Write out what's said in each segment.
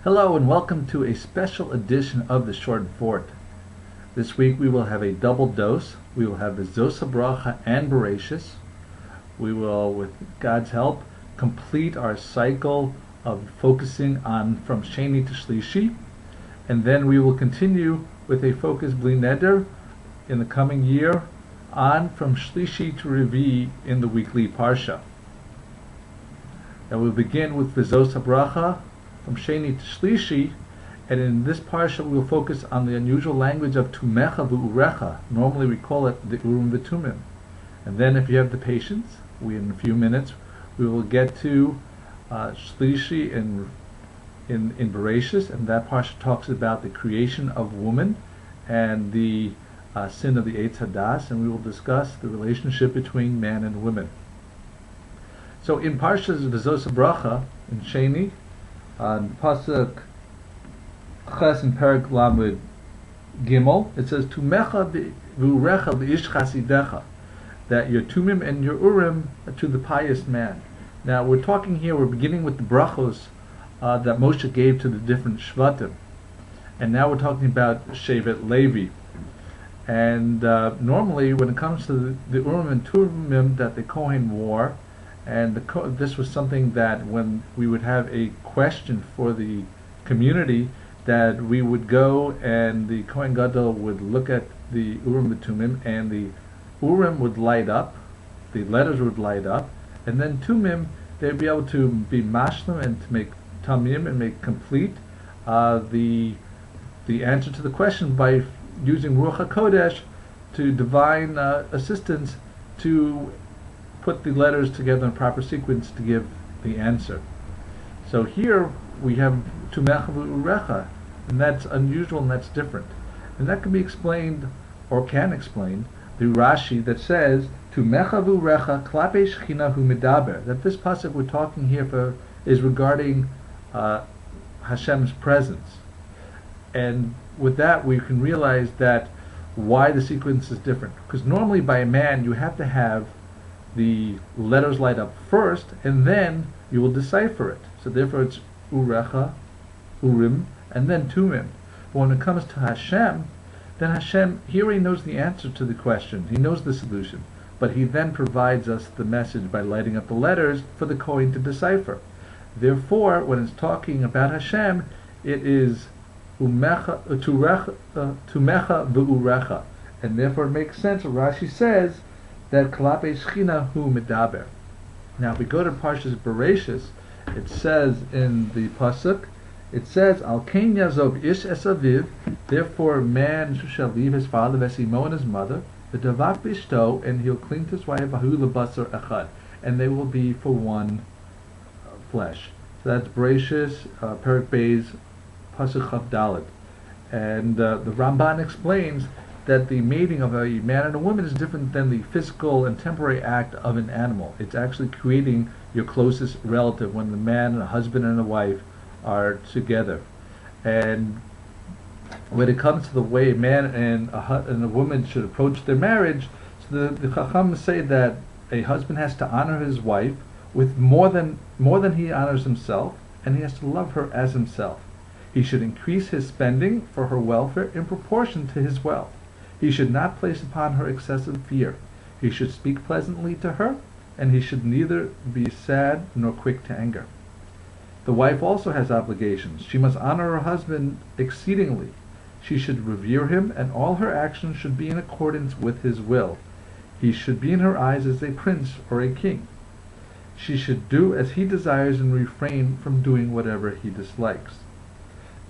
Hello and welcome to a special edition of the Short Vort. This week we will have a double dose. We will have the Zosa Bracha and Bereshis. We will, with God's help, complete our cycle of focusing on from Sheni to Shlishi, and then we will continue with a focus Bli Neder in the coming year on from Shlishi to Revi in the weekly Parsha. And we'll begin with the Zosa Bracha from Sheni to Shlishi, and in this parsha we will focus on the unusual language of Tumecha v'Urecha. Normally we call it the Urim v'Tumim. And then, if you have the patience, in a few minutes we will get to Shlishi in Bereshis, and that parsha talks about the creation of woman and the sin of the Eitz Hadas, and we will discuss the relationship between man and women. So in Parshas V'Zosa Bracha in Sheni, on Pasuk Ches in Perek Lamed Gimel, it says, Tumecha v'Urecha v'ish chasidecha, that your Tumim and your Urim are to the pious man. Now we're beginning with the brachos that Moshe gave to the different Shvatim. And now we're talking about Shevet Levi. And normally when it comes to the Urim and Tumim that the Kohen wore, and this was something that when we would have a question for the community, that we would go and the Kohen Gadol would look at the Urim and Tumim, and the Urim would light up, the letters would light up, and then Tumim, they'd be able to be mashlim and to make tamim and make complete the answer to the question by using Ruach HaKodesh to divine assistance to put the letters together in proper sequence to give the answer. So here we have Tumecha v'Urecha, and that's unusual and that's different. And that can be explained, or can explain, through Rashi that says, Tumecha v'Urecha klape Shechina hu medaber, that this pasuk we're talking here is regarding Hashem's presence. And with that we can realize that why the sequence is different. Because normally by a man you have to have the letters light up first, and then you will decipher it. So therefore it's Urecha, Urim, and then Tumim. But when it comes to Hashem, then Hashem, he already knows the answer to the question. He knows the solution. But he then provides us the message by lighting up the letters for the Kohen to decipher. Therefore, when it's talking about Hashem, it is Tumecha v'Urecha. And therefore it makes sense what Rashi says, that Klape Shechina hu medaber. Now if we go to Parshas Bereshis, it says in the pasuk, it says, Al kein yazov ish es aviv, therefore man shall leave his father Vesimo and his mother, v'davak bishto, and he'll cling to his wife, v'hu lebasar echad, and they will be for one flesh. So that's Bereshis, Perek Beis, pasuk Chav Dalet. And the Ramban explains that the mating of a man and a woman is different than the physical and temporary act of an animal. It's actually creating your closest relative when the man, a husband and a wife are together. And when it comes to the way a man and a woman should approach their marriage, so the Chacham say that a husband has to honor his wife with more than he honors himself, and he has to love her as himself. He should increase his spending for her welfare in proportion to his wealth. He should not place upon her excessive fear. He should speak pleasantly to her, and he should neither be sad nor quick to anger. The wife also has obligations. She must honor her husband exceedingly. She should revere him, and all her actions should be in accordance with his will. He should be in her eyes as a prince or a king. She should do as he desires and refrain from doing whatever he dislikes.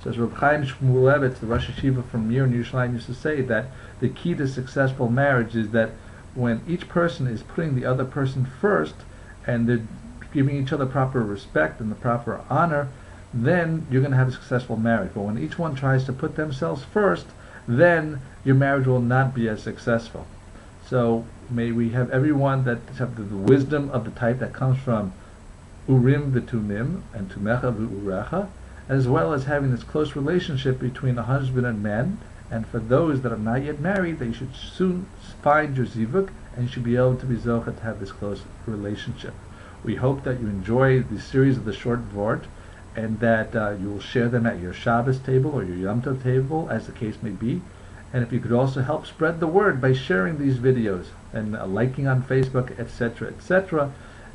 Says Reb Chaim Shmulevitz, the Rosh Hashiva from Mir in Yerushalayim, used to say that the key to successful marriage is that when each person is putting the other person first, and they're giving each other proper respect and the proper honor, then you're going to have a successful marriage. But when each one tries to put themselves first, then your marriage will not be as successful. So may we have everyone that have the wisdom of the type that comes from Urim v'Tumim and Tumecha v'Urecha, as well as having this close relationship between a husband and man. And for those that are not yet married, they should soon find your zivuk, and you should be able to be zochah to have this close relationship. We hope that you enjoy the series of the Short Vort, and that you will share them at your Shabbos table or your Yom Tov table, as the case may be. And if you could also help spread the word by sharing these videos and liking on Facebook, etc., etc.,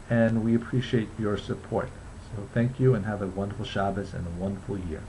and we appreciate your support. So thank you, and have a wonderful Shabbos and a wonderful year.